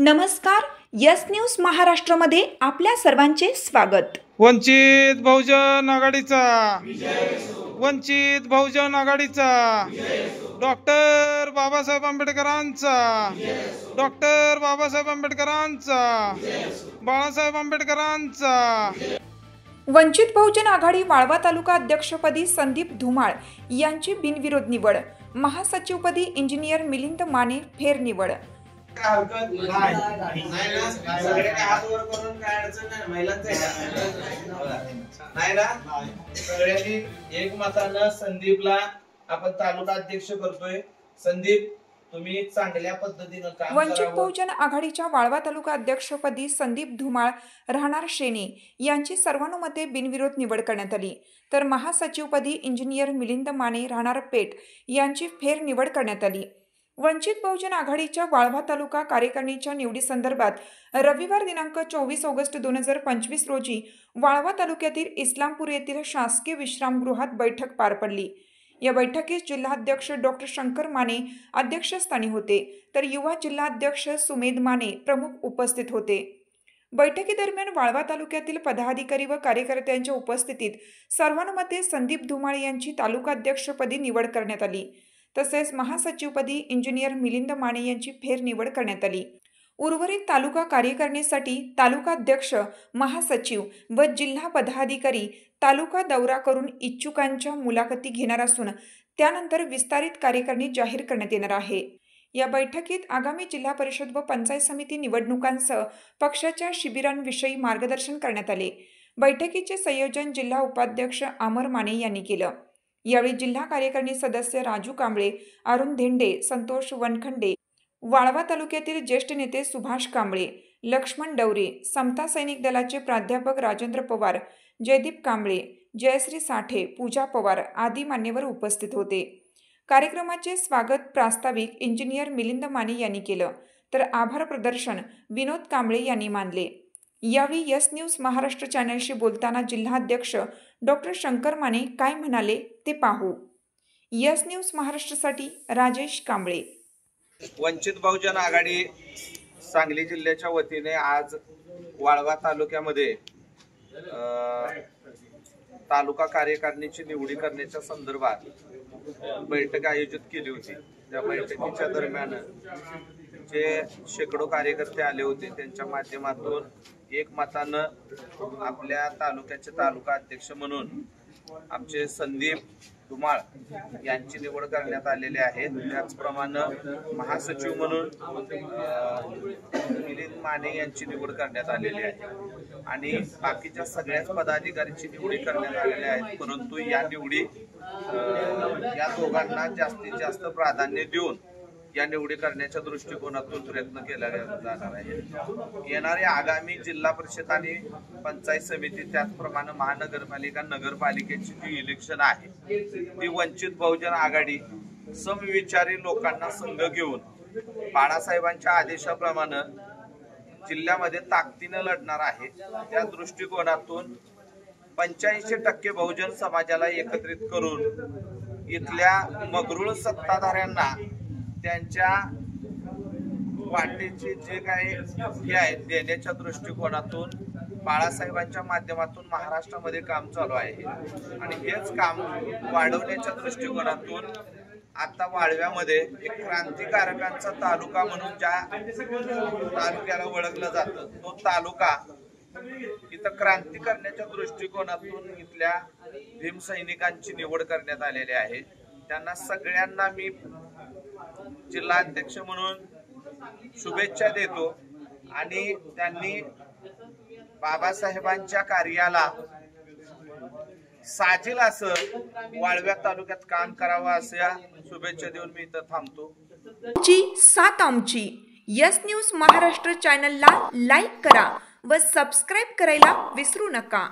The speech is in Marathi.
नमस्कार, यस न्यूज महाराष्ट्रामध्ये आपल्या सर्वांचे स्वागत। वंचित बहुजन आघाडीचा वंचित बहुजन आघाडीचा डॉक्टर बाबासाहेब आंबेडकरांचा डॉक्टर बाबासाहेब आंबेडकरांचा बाळासाहेब आंबेडकरांचा। वंचित बहुजन आघाडी वाळवा तालुका अध्यक्षपदी संदीप धुमाळ यांची बिनविरोध निवड। महासचिवपदी इंजिनियर मिलिंद माने फेरनिवड। सगळ्यांनी एकमतानं संदीपला आपण तालुका अध्यक्ष करतोय। संदीप, तुम्ही चांगल्या पद्धतीने काम वंचित बहुजन आघाडीच्या वाळवा तालुका अध्यक्षपदी संदीप धुमाळ राहणार शेणी यांची सर्वानुमते बिनविरोध निवड करण्यात आली, तर महासचिवपदी इंजिनियर मिलिंद माने राहणार पेठ यांची फेरनिवड करण्यात आली। वंचित बहुजन आघाडीच्या वाळवा तालुका कार्यकारिणीच्या निवडीसंदर्भात रविवार दिनांक 24 ऑगस्ट 2025 रोजी वाळवा तालुक्यातील इस्लामपूर येथील शासकीय विश्रामगृहात बैठक पार पडली। या बैठकीस जिल्हाध्यक्ष डॉक्टर शंकर माने अध्यक्षस्थानी होते, तर युवा जिल्हाध्यक्ष सुमेध माने प्रमुख उपस्थित होते। बैठकीदरम्यान वाळवा तालुक्यातील पदाधिकारी व कार्यकर्त्यांच्या उपस्थितीत सर्वानुमते संदीप धुमाळ यांची तालुका अध्यक्षपदी निवड करण्यात आली, तसेच महासचिवपदी इंजिनियर मिलिंद माने यांची फेरनिवड करण्यात आली। उर्वरित तालुका कार्यकारिणीसाठी तालुका अध्यक्ष, महासचिव व जिल्हा पदाधिकारी तालुका दौरा करून इच्छुकांच्या मुलाखती घेणार असून त्यानंतर विस्तारित कार्यकारिणी जाहीर करण्यात येणार आहे। या बैठकीत आगामी जिल्हा परिषद व पंचायत समिती निवडणुकांसह पक्षाच्या शिबिरांविषयी मार्गदर्शन करण्यात आले। बैठकीचे संयोजन जिल्हा उपाध्यक्ष अमर माने यांनी केलं। यावेळी जिल्हा कार्यकारिणी सदस्य राजू कांबळे, अरुण धेंडे, संतोष वनखंडे, वाळवा तालुक्यातील ज्येष्ठ नेते सुभाष कांबळे, लक्ष्मण डवरे, समता सैनिक दलाचे प्राध्यापक राजेंद्र पवार, जयदीप कांबळे, जयश्री साठे, पूजा पवार आदी मान्यवर उपस्थित होते। कार्यक्रमाचे स्वागत प्रास्ताविक इंजिनियर मिलिंद माने यांनी केलं, तर आभार प्रदर्शन विनोद कांबळे यांनी मानले। यावेळी यस न्यूज महाराष्ट्र चॅनलशी बोलताना जिल्हाध्यक्ष डॉक्टर शंकर माने काय म्हणाले ते पाहू। यस न्यूज महाराष्ट्रासाठी राजेश कांबळे। वंचित बहुजन आघाडी सांगली जिल्ह्याच्या वतीने आज वाळवा तालुक्यामध्ये तालुका कार्यकारिणीची निवडी करण्याच्या संदर्भात बैठक आयोजित केली होती। त्या बैठकीच्या दरम्यान जे शेकडो कार्यकर्ते आले होते त्यांच्या माध्यमातून एकमतानं आपल्या तालुक्याचे तालुका अध्यक्ष म्हणून आमचे संदीप धुमाळ यांची निवड करण्यात आलेली आहे। त्याचप्रमाणे महासचिव म्हणून मिलिंद माने यांची निवड करण्यात आलेली आहे आणि बाकीच्या सगळ्याच पदाधिकाऱ्यांची निवडी करण्यात आलेली आहे। परंतु या निवडी या दोघांना जास्तीत जास्त प्राधान्य देऊन या निवडी करण्याच्या दृष्टिकोनातून प्रयत्न केला जाणार आहे। येणाऱ्या आगामी जिल्हा परिषद आणि पंचायत समिती त्याचप्रमाणे महानगरपालिका नगरपालिकेची जी इलेक्शन आहे ती वंचित बहुजन आघाडी समविचारी लोकांना संघ घेऊन बाळासाहेबांच्या आदेशाप्रमाणे जिल्ह्यामध्ये ताकदीने लढणार आहे। त्या दृष्टिकोनातून 85% बहुजन समाजाला एकत्रित करून इथल्या मगरूळ सत्ताधाऱ्यांना त्यांच्या वाटेचे जे काही हे आहे देण्याच्या दृष्टिकोनातून बाळासाहेबांच्या माध्यमातून महाराष्ट्रामध्ये काम चालू आहे आणि हेच काम वाढवण्याच्या दृष्टिकोनातून आता वाळव्यामध्ये एक क्रांतिकारकांचा तालुका म्हणून ज्या तालुक्याला ओळखलं जातं तो तालुका इथं क्रांती करण्याच्या दृष्टिकोनातून इथल्या भीमसैनिकांची निवड करण्यात आलेली आहे। त्यांना सगळ्यांना मी जिल्हाध्यक्ष म्हणून शुभेच्छा देतो आणि त्यांनी बाबासाहेबांच्या कार्याला साजेल असं वाळव्या तालुक्यात काम करावं अशा शुभेच्छा देऊन मी इथं थांबतो। साथ आमची यस न्यूज महाराष्ट्र चॅनलला लाईक करा व सबस्क्राईब करायला विसरू नका।